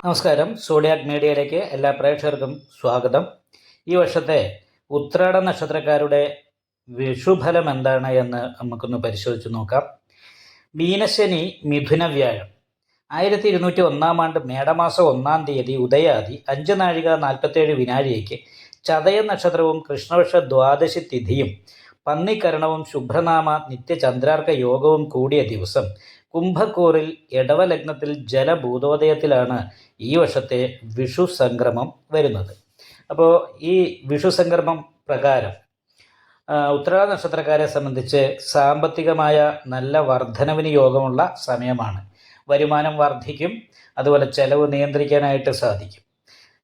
നമസ്കാരം. സോഡിയാക് മീഡിയയിലേക്ക് എല്ലാ പ്രേക്ഷകർക്കും സ്വാഗതം. ഈ വർഷത്തെ ഉത്രാട നക്ഷത്രക്കാരുടെ വിഷുഫലം എന്താണ് എന്ന് നമുക്കൊന്ന് പരിശോധിച്ച് നോക്കാം. മീനശനി മിഥുന വ്യാഴം 1201 ആണ്ട് മേടമാസം 1-ാം തീയതി ഉദയാദി 5 നാഴിക 47 വിനാഴികയ്ക്ക് ചതയ നക്ഷത്രവും കൃഷ്ണപക്ഷ ദ്വാദശി തിഥിയും പന്നിക്കരണവും ശുഭ്രനാമ നിത്യചന്ദ്രാർക്ക യോഗവും കൂടിയ ദിവസം കുംഭക്കൂറിൽ ഇടവ ലഗ്നത്തിൽ ജലഭൂതോദയത്തിലാണ് ഈ വർഷത്തെ വിഷു സംക്രമം വരുന്നത്. അപ്പോൾ ഈ വിഷു സംക്രമം പ്രകാരം ഉത്രാട നക്ഷത്രക്കാരെ സംബന്ധിച്ച് സാമ്പത്തികമായ നല്ല വർധനവിന് യോഗമുള്ള സമയമാണ്. വരുമാനം വർദ്ധിക്കും, അതുപോലെ ചെലവ് നിയന്ത്രിക്കാനായിട്ട് സാധിക്കും.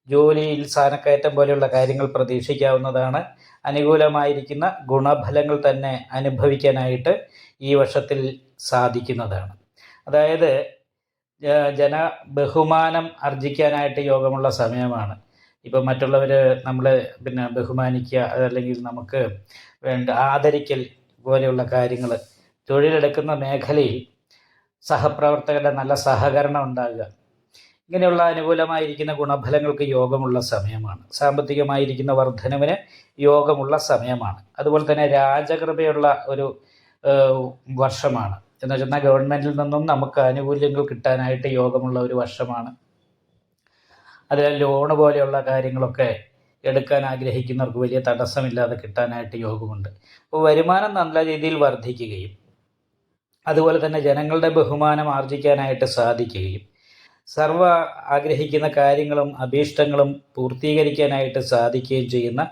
ജോലിയിൽ സ്ഥാനക്കയറ്റം പോലെയുള്ള കാര്യങ്ങൾ പ്രതീക്ഷിക്കാവുന്നതാണ്. അനുകൂലമായിരിക്കുന്ന ഗുണഫലങ്ങൾ തന്നെ അനുഭവിക്കാനായിട്ട് ഈ വർഷത്തിൽ സാധിക്കുന്നതാണ്. അതായത് ജനബഹുമാനം ആർജിക്കാനായിട്ട് യോഗമുള്ള സമയമാണ്. ഇപ്പം മറ്റുള്ളവർ നമ്മളെ ബഹുമാനിക്കുക, അതല്ലെങ്കിൽ നമുക്ക് വേണ്ട ആദരിക്കൽ പോലെയുള്ള കാര്യങ്ങൾ, തൊഴിലെടുക്കുന്ന മേഖലയിൽ സഹപ്രവർത്തകരുടെ നല്ല സഹകരണം ഉണ്ടാകുക, ഇങ്ങനെയുള്ള അനുകൂലമായിരിക്കുന്ന ഗുണഫലങ്ങൾക്ക് യോഗമുള്ള സമയമാണ്. സാമ്പത്തികമായിരിക്കുന്ന വർധനവിന് യോഗമുള്ള സമയമാണ്. അതുപോലെ തന്നെ രാജകൃപയുള്ള ഒരു വർഷമാണ്. എന്ന് വെച്ചാൽ ഗവൺമെൻറ്റിൽ നിന്നും നമുക്ക് ആനുകൂല്യങ്ങൾ കിട്ടാനായിട്ട് യോഗമുള്ള ഒരു വർഷമാണ്. അതിൽ ലോണ് പോലെയുള്ള കാര്യങ്ങളൊക്കെ എടുക്കാൻ ആഗ്രഹിക്കുന്നവർക്ക് വലിയ തടസ്സമില്ലാതെ കിട്ടാനായിട്ട് യോഗമുണ്ട്. അപ്പോൾ വരുമാനം നല്ല രീതിയിൽ വർദ്ധിക്കുകയും അതുപോലെ തന്നെ ജനങ്ങളുടെ ബഹുമാനം ആർജിക്കാനായിട്ട് സാധിക്കുകയും സർവ്വ ആഗ്രഹിക്കുന്ന കാര്യങ്ങളും അഭീഷ്ടങ്ങളും പൂർത്തീകരിക്കാനായിട്ട് സാധിക്കുകയും ചെയ്യുന്ന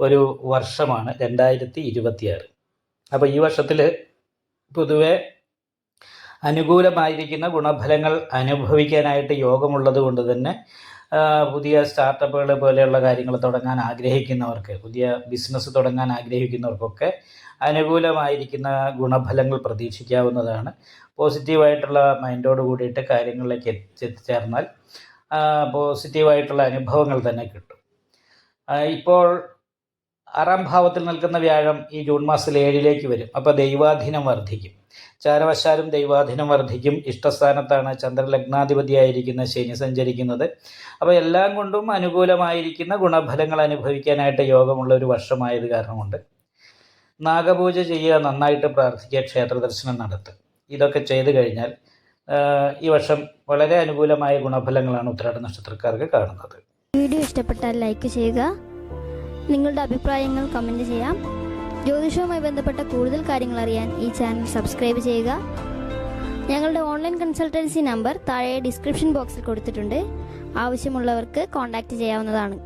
ഒരു വർഷമാണ് 2026. അപ്പോൾ ഈ വർഷത്തിൽ പൊതുവെ അനുകൂലമായിരിക്കുന്ന ഗുണഫലങ്ങൾ അനുഭവിക്കാനായിട്ട് യോഗമുള്ളത് കൊണ്ട് തന്നെ പുതിയ സ്റ്റാർട്ടപ്പുകൾ പോലെയുള്ള കാര്യങ്ങൾ തുടങ്ങാൻ ആഗ്രഹിക്കുന്നവർക്ക്, പുതിയ ബിസിനസ് തുടങ്ങാൻ ആഗ്രഹിക്കുന്നവർക്കൊക്കെ അനുകൂലമായിരിക്കുന്ന ഗുണഫലങ്ങൾ പ്രതീക്ഷിക്കാവുന്നതാണ്. പോസിറ്റീവായിട്ടുള്ള മൈൻഡോട് കൂടിയിട്ട് കാര്യങ്ങളിലേക്ക് എത്തിച്ചേർന്നാൽ പോസിറ്റീവായിട്ടുള്ള അനുഭവങ്ങൾ തന്നെ കിട്ടും. ഇപ്പോൾ 6-ാം ഭാവത്തിൽ നിൽക്കുന്ന വ്യാഴം ഈ ജൂൺ മാസത്തിൽ 7-ലേക്ക് വരും. അപ്പോൾ ദൈവാധീനം വർദ്ധിക്കും. ചാരവശാലും ദൈവാധീനം വർദ്ധിക്കും. ഇഷ്ടസ്ഥാനത്താണ് ചന്ദ്രലഗ്നാധിപതിയായിരിക്കുന്ന ശനി സഞ്ചരിക്കുന്നത്. അപ്പോൾ എല്ലാം കൊണ്ടും അനുകൂലമായിരിക്കുന്ന ഗുണഫലങ്ങൾ അനുഭവിക്കാനായിട്ട് യോഗമുള്ള ഒരു വർഷമായത് കാരണമുണ്ട് നാഗപൂജ ചെയ്യുക, നന്നായിട്ട് പ്രാർത്ഥിക്കുക, ക്ഷേത്ര ദർശനം നടത്തുക. ഇതൊക്കെ ചെയ്തു കഴിഞ്ഞാൽ ഈ വർഷം വളരെ അനുകൂലമായ ഗുണഫലങ്ങളാണ് ഉത്രാട നക്ഷത്രക്കാർക്ക് കാണുന്നത്. വീഡിയോ ഇഷ്ടപ്പെട്ടാൽ ലൈക്ക് ചെയ്യുക, നിങ്ങളുടെ അഭിപ്രായങ്ങൾ കമൻറ്റ് ചെയ്യാം. ജ്യോതിഷവുമായി ബന്ധപ്പെട്ട കൂടുതൽ കാര്യങ്ങൾ അറിയാൻ ഈ ചാനൽ സബ്സ്ക്രൈബ് ചെയ്യുക. ഞങ്ങളുടെ ഓൺലൈൻ കൺസൾട്ടൻസി നമ്പർ താഴെ ഡിസ്ക്രിപ്ഷൻ ബോക്സിൽ കൊടുത്തിട്ടുണ്ട്. ആവശ്യമുള്ളവർക്ക് കോൺടാക്റ്റ് ചെയ്യാവുന്നതാണ്.